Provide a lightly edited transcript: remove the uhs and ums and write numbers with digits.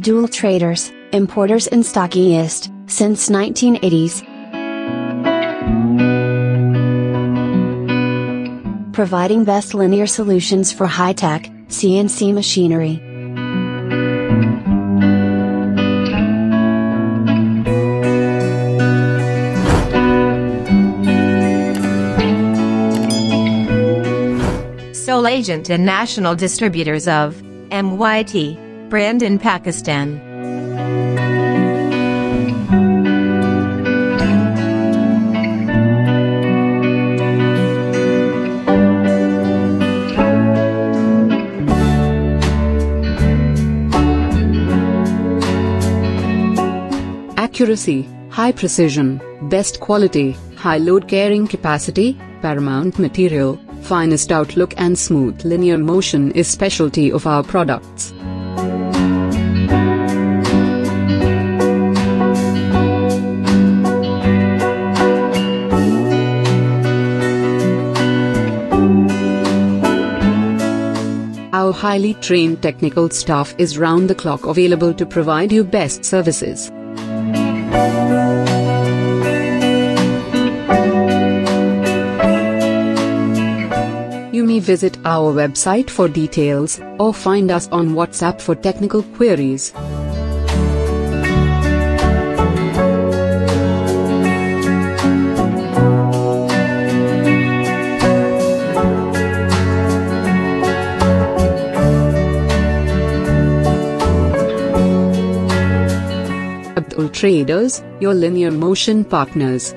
Abdul Traders, importers and stockists, since 1980s. Providing best linear solutions for high-tech, CNC machinery. Sole agent and national distributors of Meiyate brand in Pakistan. Accuracy, high precision, best quality, high load carrying capacity, paramount material, finest outlook and smooth linear motion is specialty of our products. Our highly trained technical staff is round the clock available to provide you best services. You may visit our website for details, or find us on WhatsApp for technical queries. Abdul Traders, your linear motion partners.